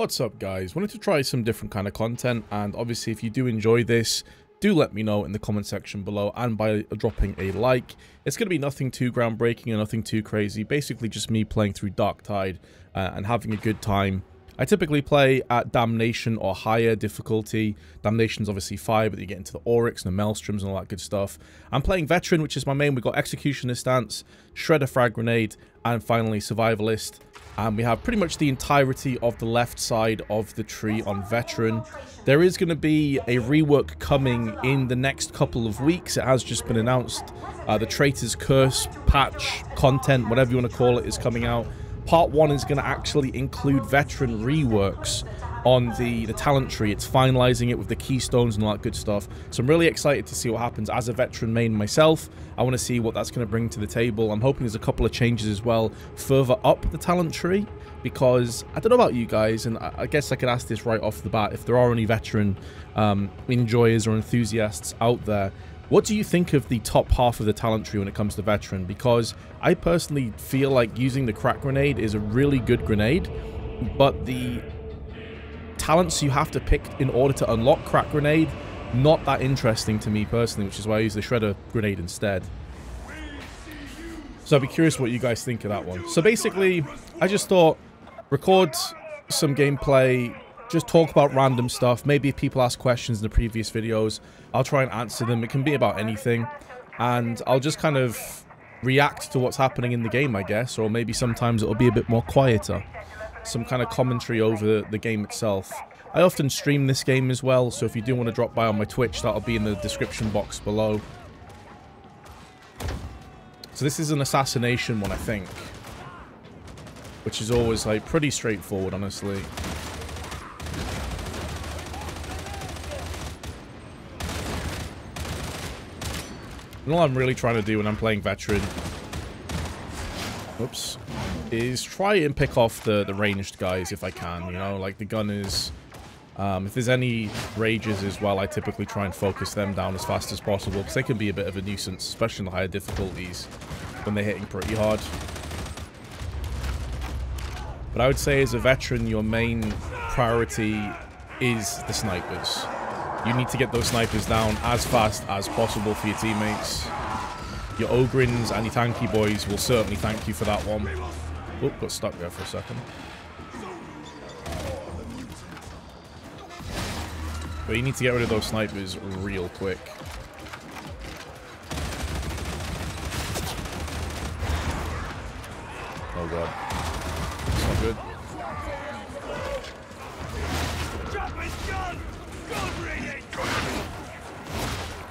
What's up, guys? Wanted to try some different kind of content, and obviously if you do enjoy this, do let me know in the comment section below and by dropping a like. It's going to be nothing too groundbreaking and nothing too crazy, basically just me playing through Darktide and having a good time. I typically play at Damnation or higher difficulty. Damnation's obviously 5, but you get into the Oryx and the Maelstroms and all that good stuff. I'm playing Veteran, which is my main. We've got Executioner stance, Shredder frag grenade, and finally Survivalist. And we have pretty much the entirety of the left side of the tree on Veteran. There is going to be a rework coming in the next couple of weeks. It has just been announced. The Traitor's Curse patch, content, whatever you want to call it, is coming out. Part 1 is going to actually include Veteran reworks on the talent tree. It's finalizing it with the keystones and all that good stuff. So I'm really excited to see what happens as a Veteran main myself. I want to see what that's going to bring to the table. I'm hoping there's a couple of changes as well further up the talent tree, because I don't know about you guys, and I guess I could ask this right off the bat, if there are any Veteran enjoyers or enthusiasts out there, what do you think of the top half of the talent tree when it comes to Veteran? Because I personally feel like using the crack grenade is a really good grenade, but the talents you have to pick in order to unlock crack grenade, not that interesting to me personally, which is why I use the shredder grenade instead. So I'd be curious what you guys think of that one. So basically, I just thought, record some gameplay, just talk about random stuff. Maybe if people ask questions in the previous videos, I'll try and answer them. It can be about anything, and I'll just kind of react to what's happening in the game, I guess, or maybe sometimes it'll be a bit more quieter. Some kind of commentary over the game itself. I often stream this game as well, so if you do want to drop by on my Twitch, that'll be in the description box below. So this is an assassination one, I think, which is always like pretty straightforward, honestly. And all I'm really trying to do when I'm playing Veteran, oops, is try and pick off the ranged guys if I can, you know, like the gunners. If there's any rages as well, I typically try and focus them down as fast as possible, because they can be a bit of a nuisance, especially in the higher difficulties when they're hitting pretty hard. But I would say as a Veteran, your main priority is the snipers. You need to get those snipers down as fast as possible for your teammates. Your Ogrins and your tanky boys will certainly thank you for that one. Oh, got stuck there for a second. But you need to get rid of those snipers real quick. Oh god. It's not good.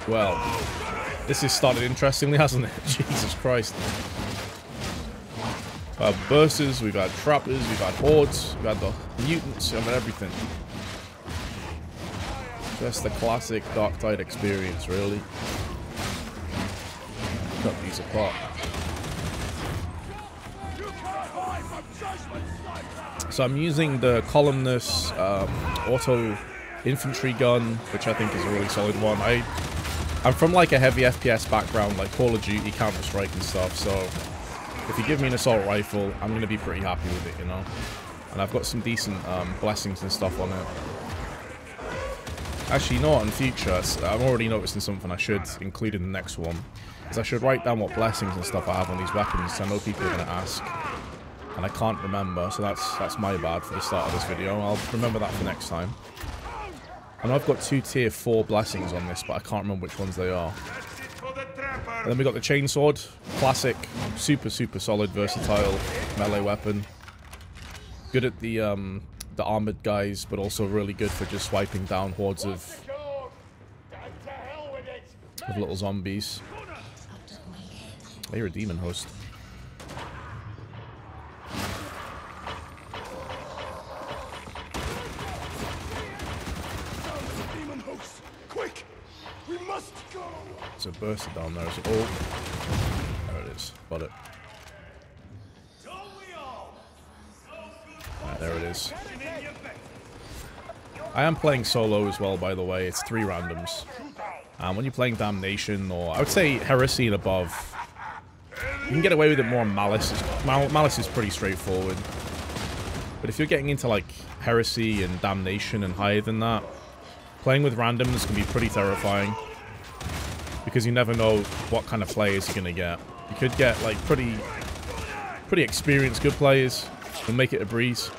Well, this has started interestingly, hasn't it? Jesus Christ. We've had Bursers, we've had Trappers, we've had Hordes, we've had the Mutants, we've had everything. Just the classic Darktide experience, really. Cut these apart. So I'm using the Columnus auto infantry gun, which I think is a really solid one. I'm from like a heavy FPS background, like Call of Duty, Counter-Strike and stuff, so if you give me an assault rifle, I'm going to be pretty happy with it, you know? And I've got some decent blessings and stuff on it. Actually, you know what, in future, I'm already noticing something I should include in the next one, is I should write down what blessings and stuff I have on these weapons, so I know people are going to ask. And I can't remember, so that's my bad for the start of this video. I'll remember that for next time. And I've got 2 tier 4 blessings on this, but I can't remember which ones they are. And then we got the chainsword, classic, super solid, versatile melee weapon. Good at the armored guys, but also really good for just swiping down hordes of little zombies. Oh, you're a demon host. There's a burster down there. Oh, there it is. Got it. Right, there it is. I am playing solo as well, by the way. It's 3 randoms. And when you're playing Damnation, or I would say Heresy and above, you can get away with it more on Malice. Malice is pretty straightforward. But if you're getting into like Heresy and Damnation and higher than that, playing with randoms can be pretty terrifying. Because you never know what kind of players you're going to get. You could get like pretty experienced good players and make it a breeze.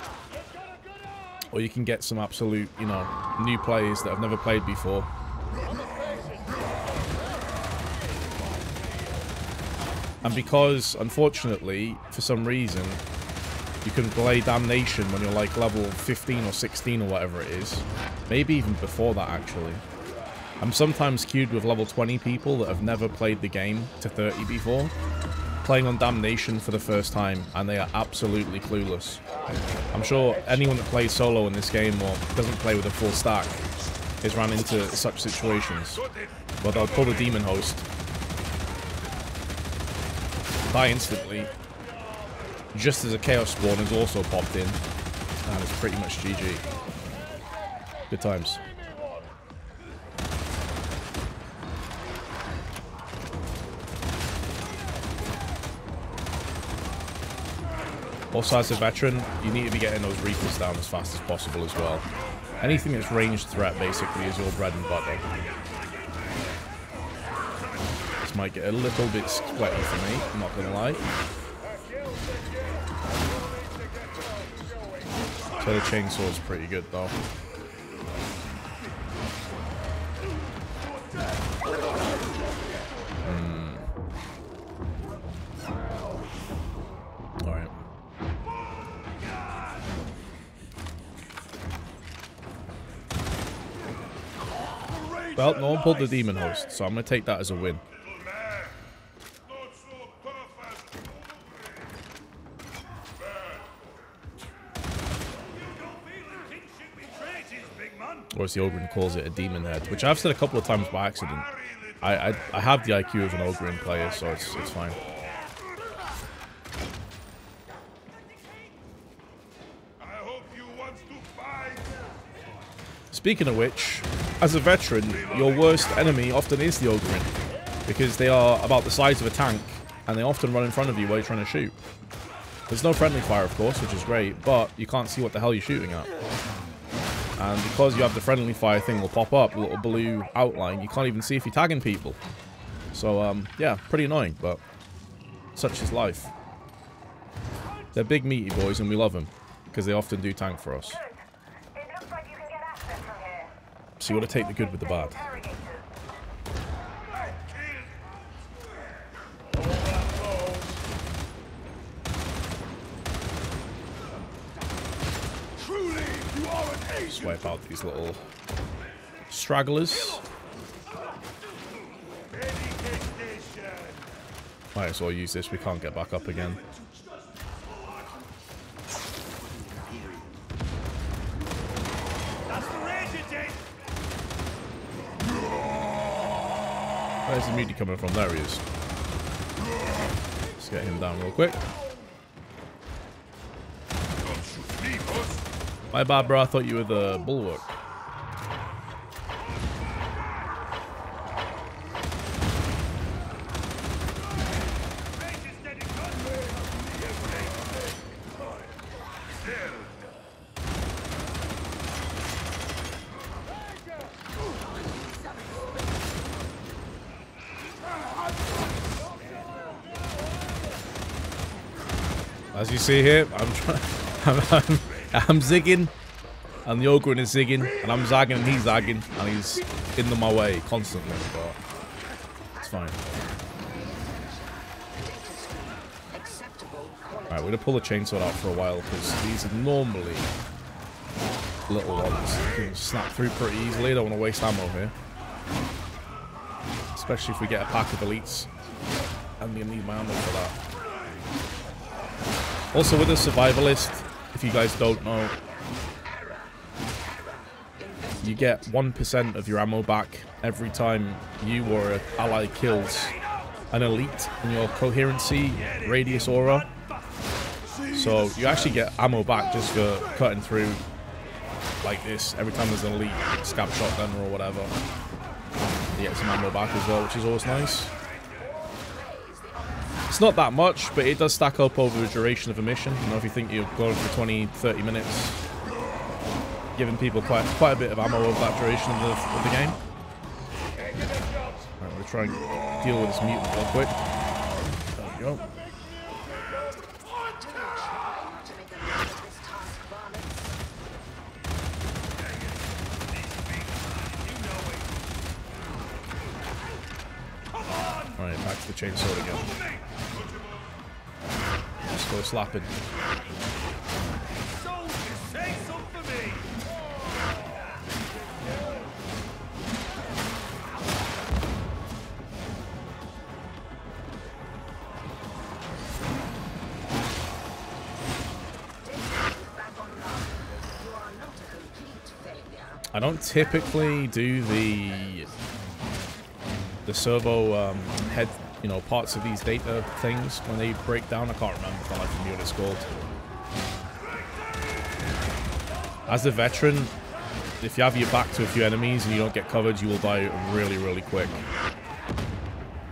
Or you can get some absolute, you know, new players that have never played before. And because, unfortunately, for some reason, you can play Damnation when you're like level 15 or 16 or whatever it is. Maybe even before that, actually. I'm sometimes queued with level 20 people that have never played the game to 30 before, playing on Damnation for the first time, and they are absolutely clueless. I'm sure anyone that plays solo in this game or doesn't play with a full stack has run into such situations. But they'll pull the Demon Host, die instantly, just as a Chaos Spawn has also popped in, and it's pretty much GG. Good times. Also, as a veteran, you need to be getting those Reapers down as fast as possible as well. Anything that's ranged threat, basically, is your bread and butter. This might get a little bit sweaty for me, I'm not gonna lie. So the chainsaw is pretty good, though. Alright. Well, no one pulled the Demon Host, so I'm going to take that as a win. Or as the Ogren calls it, a Demon Head, which I've said a couple of times by accident. I have the IQ of an Ogren player, so it's fine. Speaking of which, as a veteran, your worst enemy often is the Ogren, because they are about the size of a tank, and they often run in front of you while you're trying to shoot. There's no friendly fire, of course, which is great, but you can't see what the hell you're shooting at. And because you have the friendly fire thing will pop up, a little blue outline, you can't even see if you're tagging people. So, yeah, pretty annoying, but such is life. They're big meaty boys, and we love them, because they often do tank for us. So you got to take the good with the bad. Just wipe out these little stragglers. Might as well use this, we can't get back up again. Where's the meaty coming from? There he is. Let's get him down real quick. My bad, bro. I thought you were the bulwark. As you see here, I'm zigging, and the Ogren is zigging, and I'm zagging, and he's zagging, and he's in my way constantly, but it's fine. Alright, we're going to pull the chainsaw out for a while, because these are normally little ones. You can snap through pretty easily, don't want to waste ammo here. Especially if we get a pack of elites. I'm going to need my ammo for that. Also, with a survivalist, if you guys don't know, you get 1% of your ammo back every time you or an ally kills an elite in your coherency radius aura. So you actually get ammo back just for cutting through like this every time there's an elite scab shotgun or whatever. You get some ammo back as well, which is always nice. It's not that much, but it does stack up over the duration of a mission. You know, if you think you're going for 20, 30 minutes, giving people quite a bit of ammo over that duration of the game. Right, we'll try and deal with this mutant real quick. There we go. Alright, back to the chainsaw again. Let's go slapping. I don't typically do the servo head, you know, parts of these data things when they break down. I can't remember for life of me what it's called. As a veteran, if you have your back to a few enemies and you don't get covered, you will die really, really quick.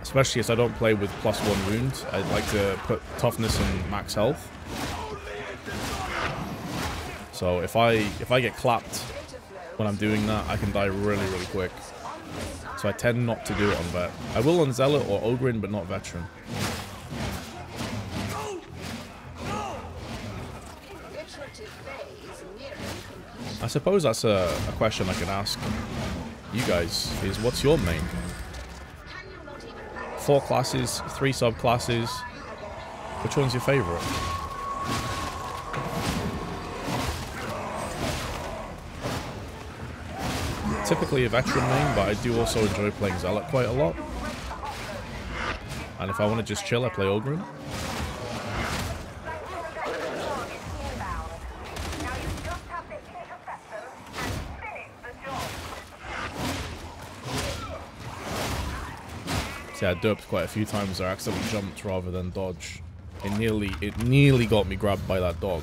Especially as I don't play with +1 wound. I'd like to put toughness and max health. So if I get clapped when I'm doing that, I can die really, really quick. So I tend not to do it on vet. I will on Zealot or Ogrin, but not veteran. I suppose that's a question I can ask you guys, is what's your main? 4 classes, 3 subclasses. Which one's your favorite? Typically a veteran main, but I do also enjoy playing Zealot quite a lot. And if I want to just chill, I play Ogrin. See, I derped quite a few times. I accidentally jumped rather than dodge. It nearly got me grabbed by that dog.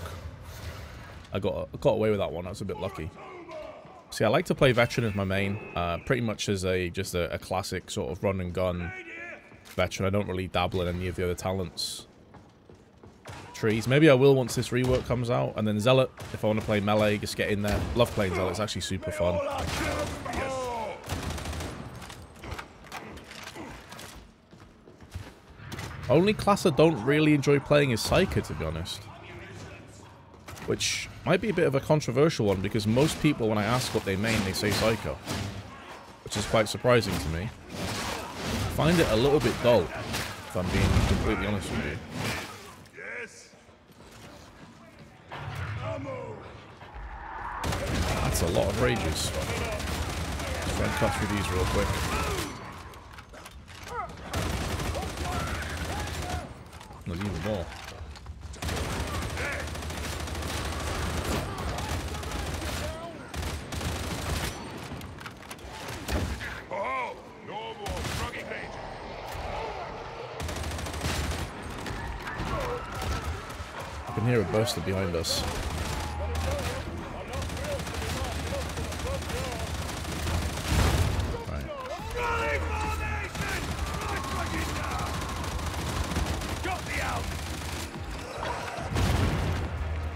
I got away with that one. I was a bit lucky. See, I like to play veteran as my main, pretty much as just a classic sort of run and gun veteran. I don't really dabble in any of the other talents trees. Maybe I will once this rework comes out, and then Zealot, if I want to play melee, just get in there. Love playing Zealot, it's actually super fun. Only class I don't really enjoy playing is Psyker, to be honest. Which might be a bit of a controversial one, because most people, when I ask what they main, they say Psycho. Which is quite surprising to me. I find it a little bit dull, if I'm being completely honest with you. That's a lot of rages. Let's try and cut through these real quick. There's even more. I can hear a burster behind us. Right.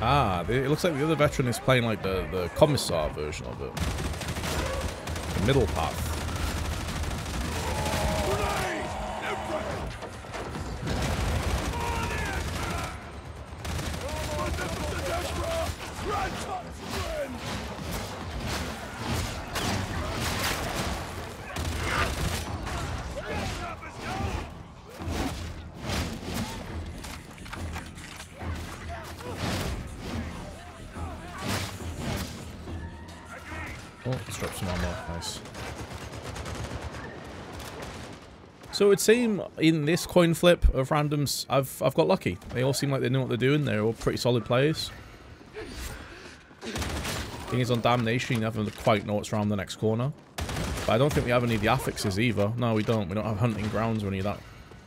Ah, it looks like the other veteran is playing like the Commissar version of it. The middle path. Oh, let's drop some ammo. Nice. So it would seem in this coin flip of randoms, I've got lucky. They all seem like they know what they're doing. They're all pretty solid players. Thing is, on Damnation, you never quite know what's around the next corner. But I don't think we have any of the affixes either. No, we don't. We don't have hunting grounds or any of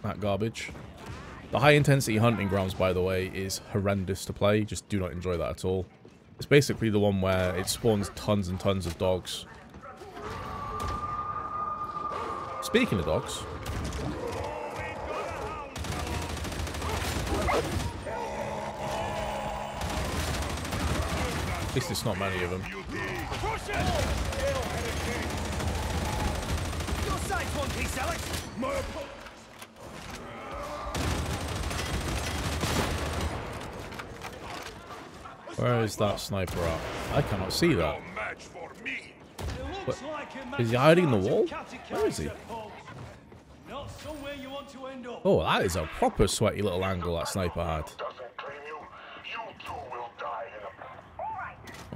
that garbage. The high intensity hunting grounds, by the way, is horrendous to play. Just do not enjoy that at all. It's basically the one where it spawns tons and tons of dogs. Speaking of dogs, At least it's not many of them. Where is that sniper at? I cannot see that. What? Is he hiding in the wall? Where is he? Oh, that is a proper sweaty little angle that sniper had.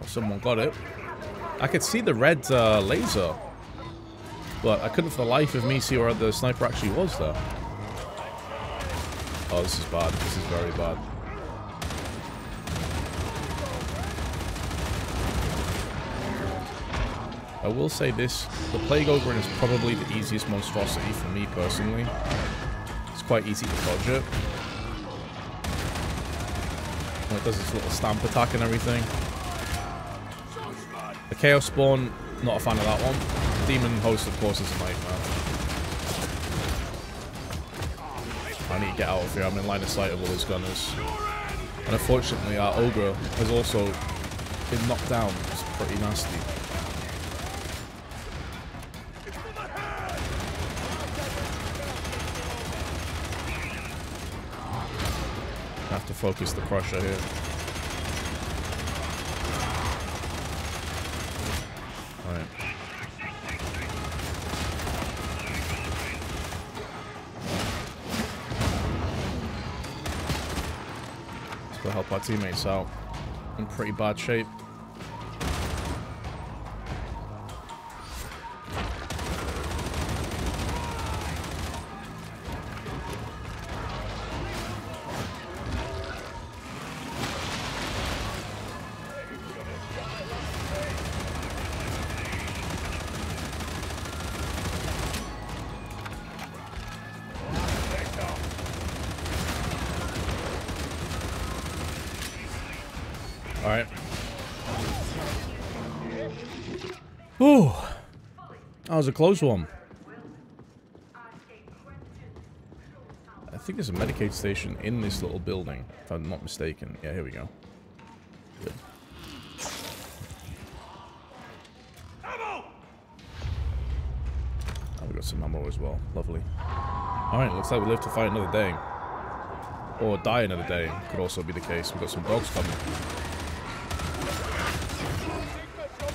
Oh, someone got it. I could see the red laser, but I couldn't for the life of me see where the sniper actually was there. Oh, this is bad. This is very bad. I will say this, the Plague Ogre is probably the easiest monstrosity for me personally. It's quite easy to dodge it. When it does its little stamp attack and everything. The Chaos Spawn, not a fan of that one. Demon Host, of course, is a nightmare. I need to get out of here, I'm in line of sight of all his gunners. And unfortunately, our Ogre has also been knocked down. It's pretty nasty. I have to focus the Crusher here. Alright. Let's go help our teammates out. In pretty bad shape. Alright. Ooh. That was a close one. I think there's a Medicaid station in this little building, if I'm not mistaken. Yeah, here we go. Good. Oh, we got some ammo as well. Lovely. Alright, looks like we live to fight another day. Or die another day. Could also be the case. We've got some dogs coming.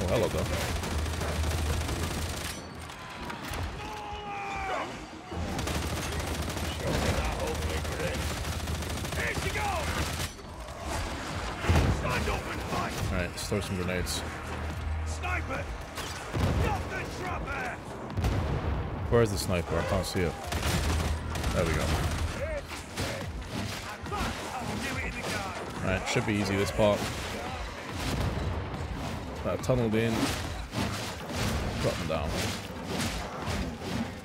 Oh, hello there. Alright, let's throw some grenades. Where is the sniper? I can't see it. There we go. Alright, should be easy this part. Tunneled in. Drop them down.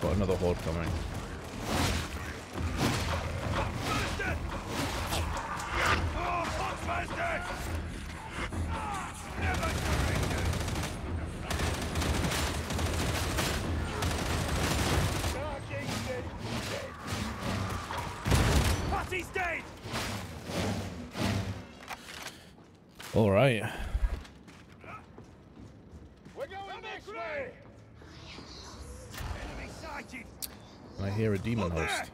Got another horde coming. All right. I hear a demon host.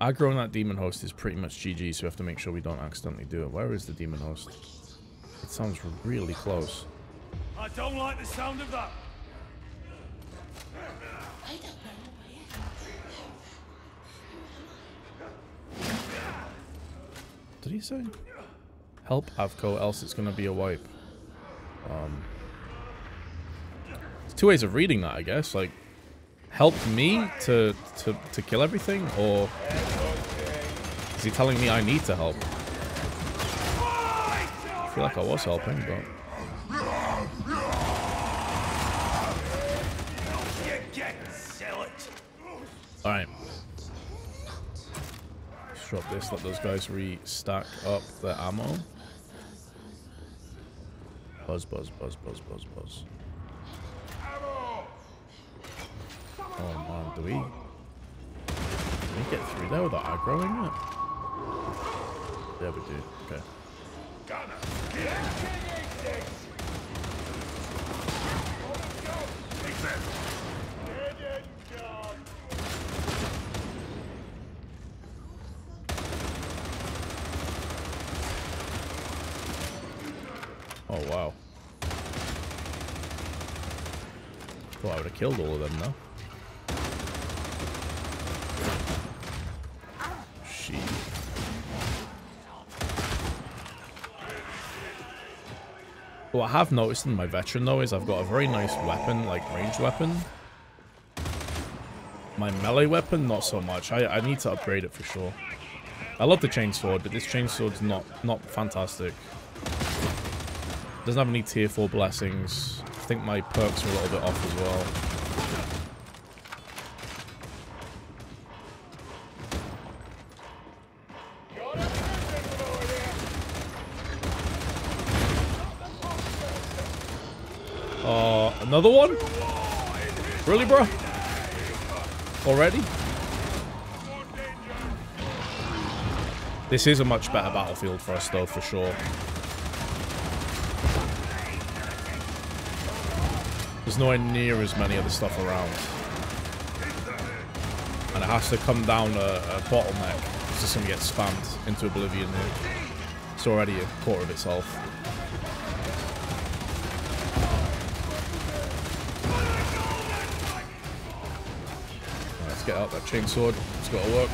Aggro on that demon host is pretty much GG, so we have to make sure we don't accidentally do it. Where is the demon host? It sounds really close. I don't like the sound of that. I don't know. Did he say? Help Avco, else it's gonna be a wipe. There's two ways of reading that, I guess. Like, help me to kill everything, or is he telling me I need to help? I feel like I was helping, but alright. Let's drop this, let those guys re-stack up their ammo. Buzz, buzz, buzz, buzz, buzz, buzz. Oh man, do we Can we get through there without aggroing it? Yeah, we do. Okay. Oh, wow. Thought I would have killed all of them, though. Shit. What I have noticed in my veteran, though, is I've got a very nice weapon, like ranged weapon. My melee weapon, not so much. I need to upgrade it for sure. I love the chainsword, but this chainsword's not fantastic. Doesn't have any tier 4 blessings. I think my perks are a little bit off as well. Another one? Really, bro? Already? This is a much better battlefield for us, though, for sure. There's nowhere near as many other stuff around. And it has to come down a bottleneck. It's just going to get spammed into oblivion here. It's already a quarter of its health. Let's get out that chainsword. It's got to work.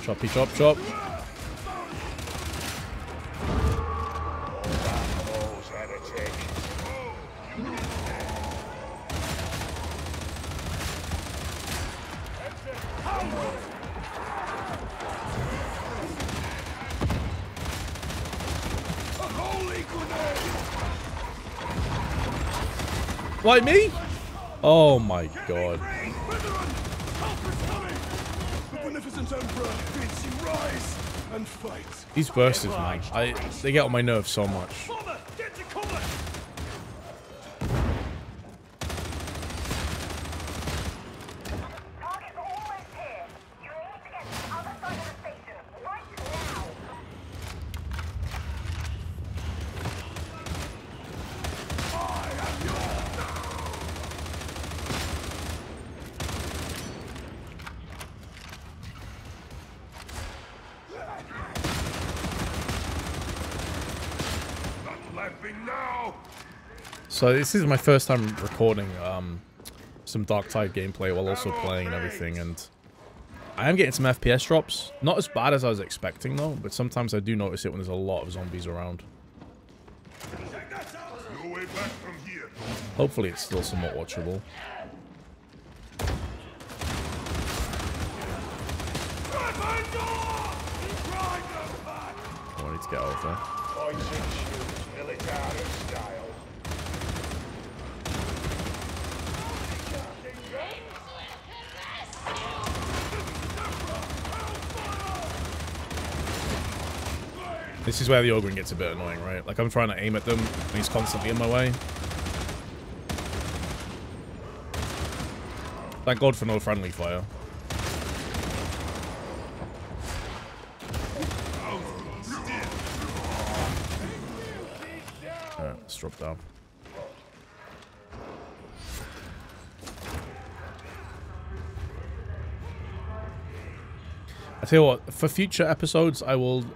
Choppy chop chop. Like me? Oh my god. These bursts, man. They get on my nerves so much. So this is my first time recording some Darktide gameplay while also playing and everything, and I am getting some FPS drops. Not as bad as I was expecting though, but sometimes I do notice it when there's a lot of zombies around. Hopefully it's still somewhat watchable. Oh, I need to get out of there. This is where the ogre gets a bit annoying, right? Like, I'm trying to aim at them, and he's constantly in my way. Thank God for no friendly fire. Alright, let's drop down. I tell you what, for future episodes, I will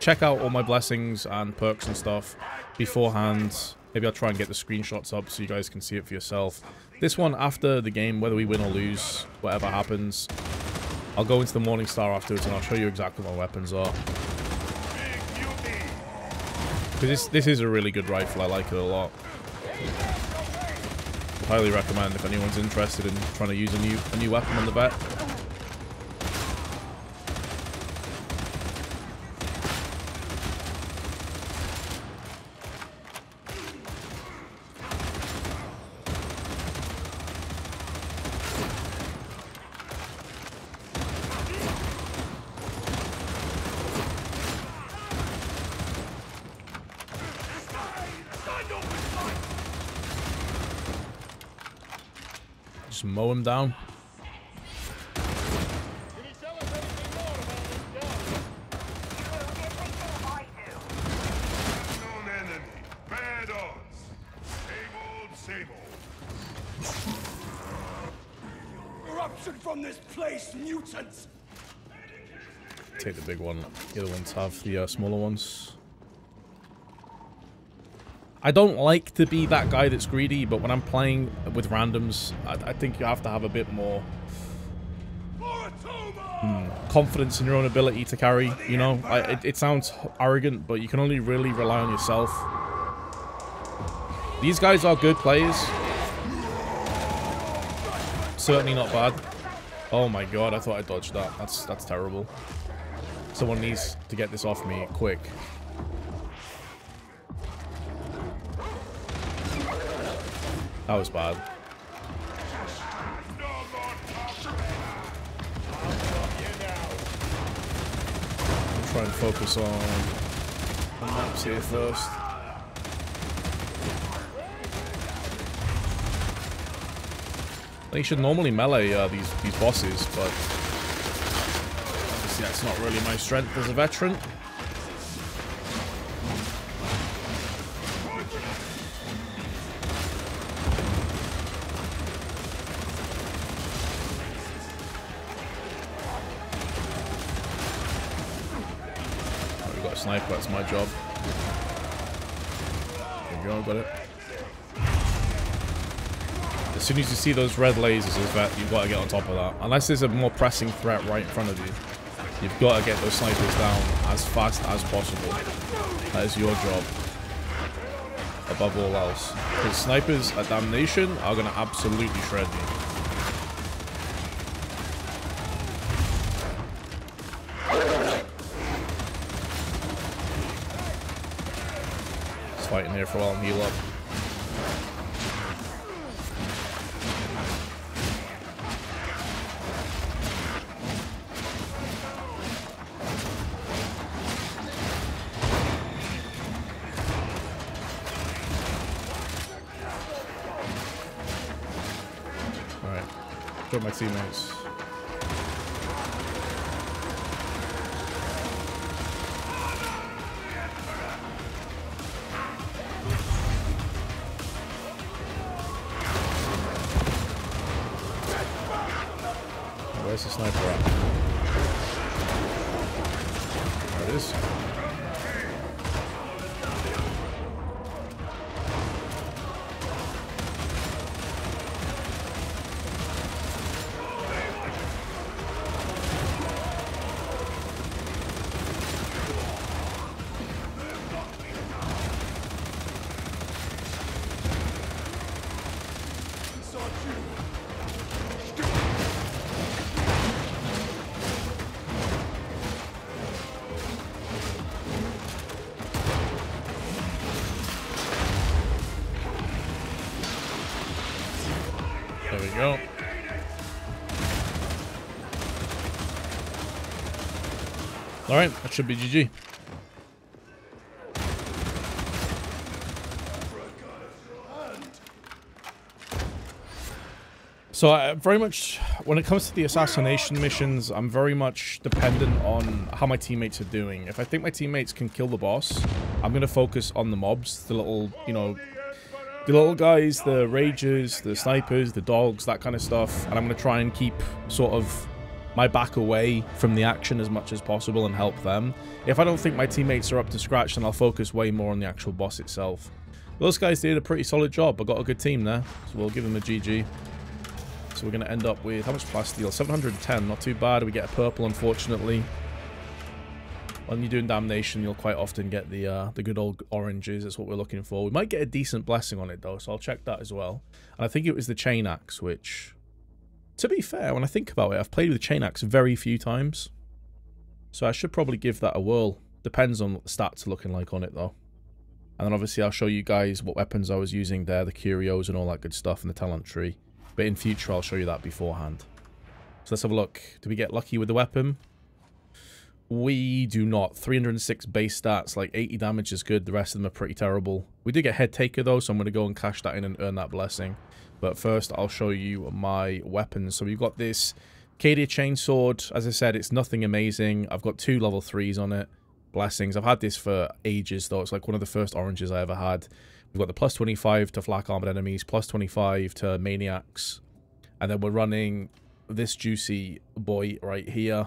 check out all my blessings and perks and stuff beforehand. Maybe I'll try and get the screenshots up so you guys can see it for yourself. This one, after the game, whether we win or lose, whatever happens, I'll go into the Morningstar afterwards and I'll show you exactly what my weapons are. Because this is a really good rifle, I like it a lot. I highly recommend if anyone's interested in trying to use a new weapon on the vet. Just mow him down. Corruption from this place, mutants! Take the big one. The other ones have the smaller ones. I don't like to be that guy that's greedy, but when I'm playing with randoms, I think you have to have a bit more confidence in your own ability to carry, you know? It sounds arrogant, but you can only really rely on yourself. These guys are good players. Certainly not bad. Oh my god, I thought I dodged that. That's terrible. Someone needs to get this off me quick. That was bad. I'll try and focus on maps here first. They should normally melee these bosses, but obviously that's not really my strength as a veteran. Oh, we've got a sniper, that's my job. There we go, got it. As soon as you see those red lasers, you've got to get on top of that. Unless there's a more pressing threat right in front of you, you've got to get those snipers down as fast as possible. That is your job, above all else. Because snipers at Damnation are going to absolutely shred you. Just fighting here for a while and heal up. My teammates. Where's the sniper at? There it is. There we go. Alright, that should be GG. So I very much, when it comes to the assassination missions, I'm very much dependent on how my teammates are doing. If I think my teammates can kill the boss, I'm going to focus on the mobs, the little, you know, the little guys, the ragers, the snipers, the dogs, that kind of stuff. And I'm going to try and keep sort of my back away from the action as much as possible and help them. If I don't think my teammates are up to scratch, then I'll focus way more on the actual boss itself. Those guys did a pretty solid job. I got a good team there, so we'll give them a GG. So we're going to end up with, how much plasteel? 710, not too bad. We get a purple, unfortunately. When you're doing Damnation, you'll quite often get the good old oranges. That's what we're looking for. We might get a decent blessing on it, though, so I'll check that as well. And I think it was the chain axe, which, to be fair, when I think about it, I've played with the chain axe very few times. So I should probably give that a whirl. Depends on what the stats are looking like on it, though. And then obviously I'll show you guys what weapons I was using there, the curios and all that good stuff, and the talent tree. But in future, I'll show you that beforehand. So let's have a look. Did we get lucky with the weapon? We do not. 306 base stats, like 80 damage is good. The rest of them are pretty terrible. We did get Head Taker though, so I'm going to go and cash that in and earn that blessing. But first, I'll show you my weapons. So we've got this Cadia Chainsword. As I said, it's nothing amazing. I've got 2 level 3s on it. Blessings. I've had this for ages though. It's like one of the first oranges I ever had. We've got the plus 25 to flak armored enemies, plus 25 to maniacs. And then we're running this juicy boy right here.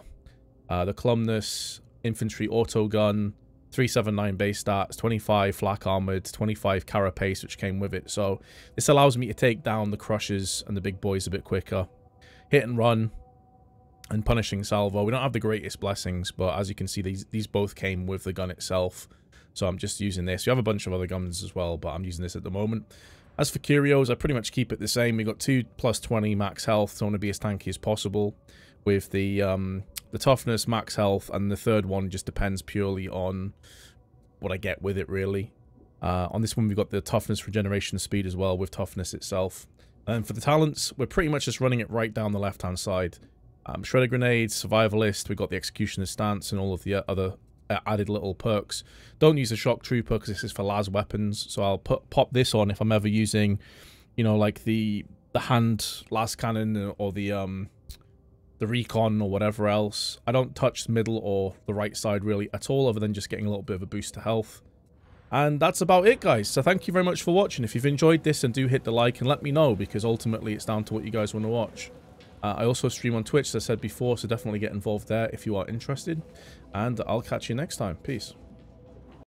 The Clumnus Infantry Auto Gun, 379 base stats, 25 flak armored, 25 carapace, which came with it. So this allows me to take down the crushers and the big boys a bit quicker. Hit and run and punishing salvo. We don't have the greatest blessings, but as you can see, these both came with the gun itself. So I'm just using this. We have a bunch of other guns as well, but I'm using this at the moment. As for curios, I pretty much keep it the same. We got 2 plus 20 max health, so I want to be as tanky as possible. With the toughness, max health, and the third one just depends purely on what I get with it, really. On this one, we've got the toughness, regeneration, speed as well, with toughness itself. And for the talents, we're pretty much just running it right down the left-hand side. Shredder Grenade, Survivalist, we've got the Executioner's Stance, and all of the other added little perks. Don't use the Shock Trooper, because this is for las weapons, so I'll pop this on if I'm ever using, you know, like the hand las cannon, or the recon or whatever else. I don't touch the middle or the right side really at all, other than just getting a little bit of a boost to health. And that's about it, guys. So thank you very much for watching. If you've enjoyed this, and do hit the like and let me know, because ultimately it's down to what you guys want to watch. I also stream on Twitch, as I said before, so definitely get involved there if you are interested. And I'll catch you next time. Peace.